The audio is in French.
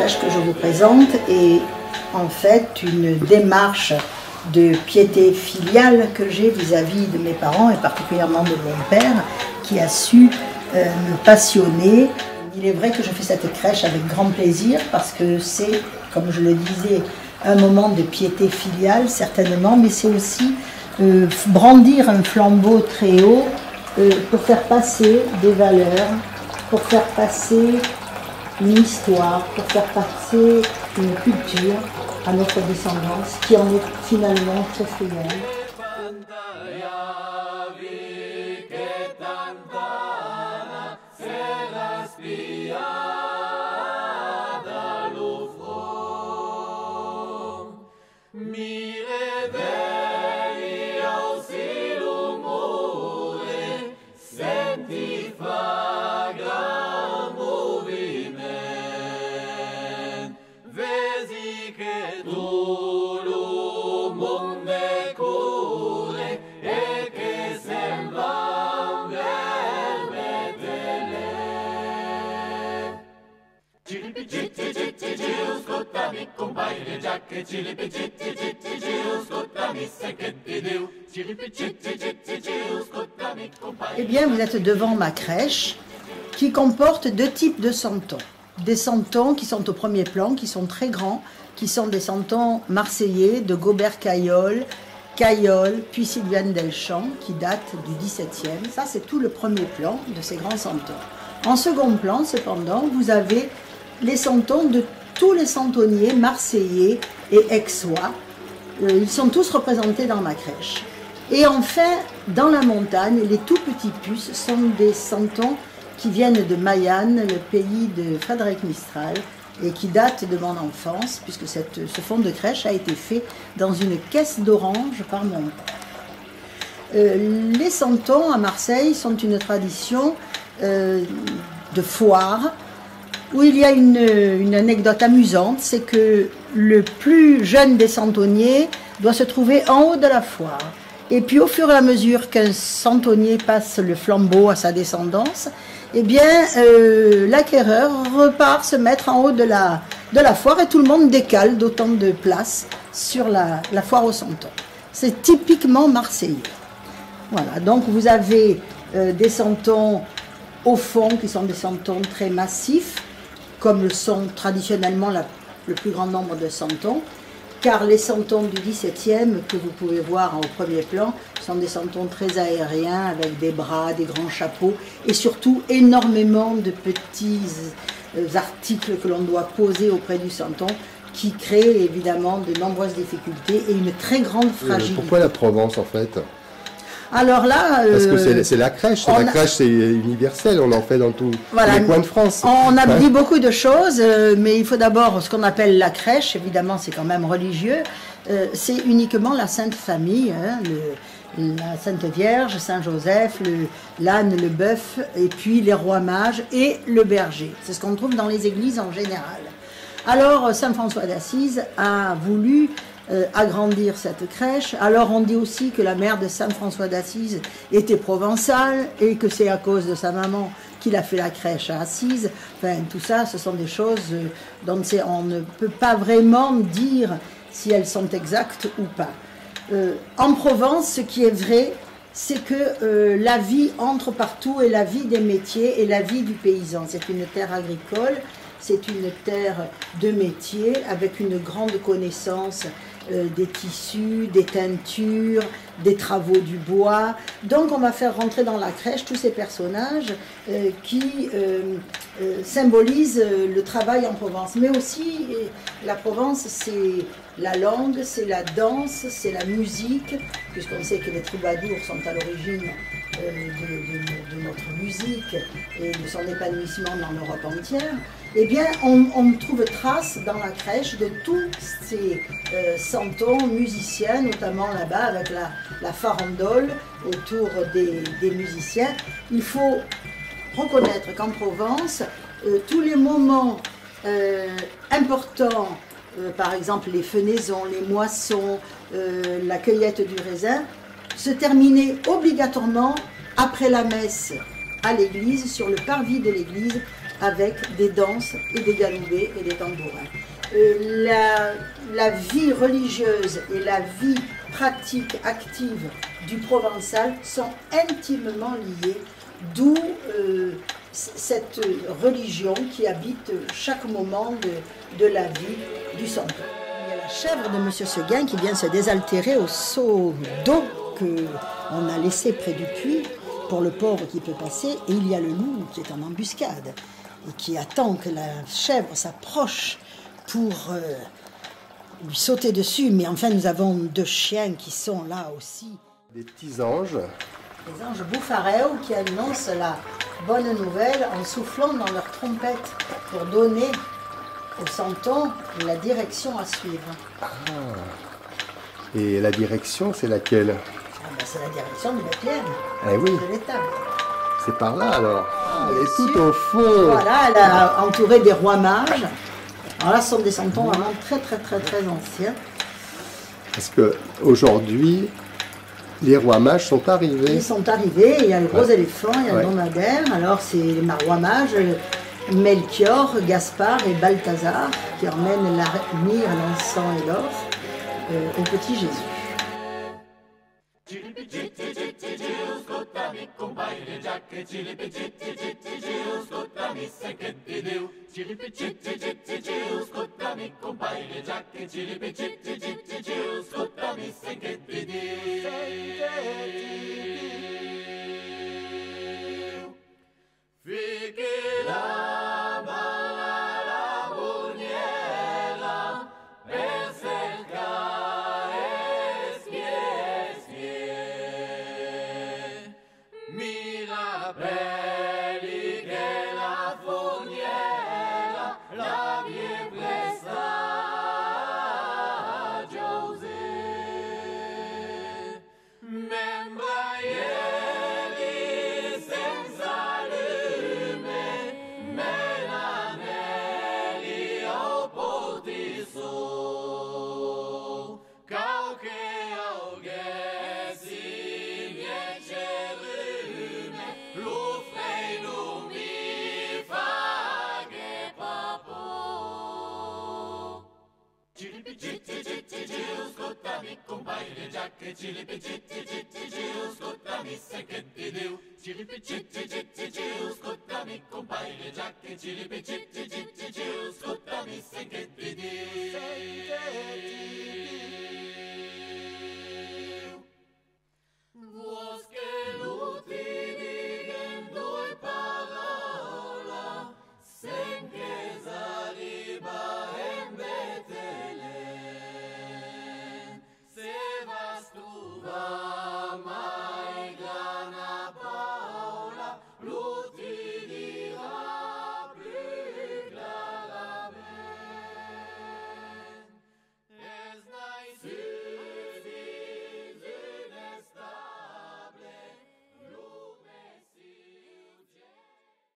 crèche que je vous présente est en fait une démarche de piété filiale que j'ai vis-à-vis de mes parents et particulièrement de mon père qui a su me passionner. Il est vrai que je fais cette crèche avec grand plaisir parce que c'est, comme je le disais, un moment de piété filiale certainement, mais c'est aussi brandir un flambeau très haut pour faire passer des valeurs, pour faire passer une histoire, pour faire passer une culture à notre descendance qui en est finalement très fidèle. Eh bien, vous êtes devant ma crèche qui comporte deux types de santons. Des santons qui sont au premier plan, qui sont très grands, qui sont des santons marseillais de Gobert-Caillol, puis Sylviane Delchamps, qui datent du XVIIe. Ça, c'est tout le premier plan de ces grands santons. En second plan, cependant, vous avez les santons de tous les santonniers marseillais et aixois. Ils sont tous représentés dans ma crèche. Et enfin, dans la montagne, les tout petits puces sont des santons qui viennent de Mayenne, le pays de Frédéric Mistral, et qui datent de mon enfance, puisque ce fond de crèche a été fait dans une caisse d'orange par mon père. Les santons à Marseille sont une tradition de foire, où il y a une anecdote amusante, c'est que le plus jeune des santonniers doit se trouver en haut de la foire. Et puis au fur et à mesure qu'un santonnier passe le flambeau à sa descendance, eh bien l'acquéreur repart se mettre en haut de la foire et tout le monde décale d'autant de place sur la foire aux santons. C'est typiquement marseillais. Voilà, donc vous avez des santons au fond qui sont des santons très massifs, comme le sont traditionnellement le plus grand nombre de santons, car les santons du XVIIe, que vous pouvez voir au premier plan, sont des santons très aériens, avec des bras, des grands chapeaux, et surtout énormément de petits articles que l'on doit poser auprès du santon, qui créent évidemment de nombreuses difficultés et une très grande fragilité. Pourquoi la Provence en fait ? Alors là, parce que c'est la crèche, c'est universel, on en fait dans tous les coins de France. On a dit beaucoup de choses, mais il faut d'abord ce qu'on appelle la crèche, évidemment c'est quand même religieux, c'est uniquement la Sainte Famille, hein, la Sainte Vierge, Saint Joseph, l'âne, le bœuf, et puis les rois mages et le berger. C'est ce qu'on trouve dans les églises en général. Alors Saint François d'Assise a voulu agrandir cette crèche. Alors on dit aussi que la mère de Saint François d'Assise était provençale et que c'est à cause de sa maman qu'il a fait la crèche à Assise. Enfin tout ça, ce sont des choses dont on ne peut pas vraiment dire si elles sont exactes ou pas. En Provence, ce qui est vrai, c'est que la vie entre partout et la vie des métiers et la vie du paysan. C'est une terre agricole, c'est une terre de métier avec une grande connaissance des tissus, des teintures, des travaux du bois. Donc on va faire rentrer dans la crèche tous ces personnages qui symbolisent le travail en Provence. Mais aussi, la Provence, c'est la langue, c'est la danse, c'est la musique, puisqu'on sait que les troubadours sont à l'origine de notre musique et de son épanouissement dans l'Europe entière. Eh bien, on trouve trace dans la crèche de tous ces santons musiciens, notamment là-bas avec la farandole autour des musiciens. Il faut reconnaître qu'en Provence, tous les moments importants, par exemple les fenaisons, les moissons, la cueillette du raisin, se terminaient obligatoirement après la messe à l'église, sur le parvis de l'église, avec des danses et des galoubets et des tambourins. La vie religieuse et la vie pratique active du provençal sont intimement liées, d'où cette religion qui habite chaque moment de la vie du santon. Il y a la chèvre de M. Seguin qui vient se désaltérer au seau d'eau qu'on a laissé près du puits pour le pauvre qui peut passer, et il y a le loup qui est en embuscade et qui attend que la chèvre s'approche pour lui sauter dessus. Mais enfin, nous avons 2 chiens qui sont là aussi. Des petits anges. Les anges bouffaréos qui annoncent la bonne nouvelle en soufflant dans leur trompette pour donner au santon la direction à suivre. Ah. Et la direction, c'est laquelle? C'est la direction de Bethléem, oui. De l'étable. C'est par là alors. Elle est tout au fond. Voilà, elle a entouré des rois mages. Alors là, ce sont des santons vraiment très anciens. Parce qu'aujourd'hui, les rois mages sont arrivés. Ils sont arrivés, il y a le gros éléphant, il y a le dromadaire. Alors c'est les rois mages, Melchior, Gaspard et Balthazar, qui emmènent la myrrhe, l'encens et l'or au petit Jésus. Chili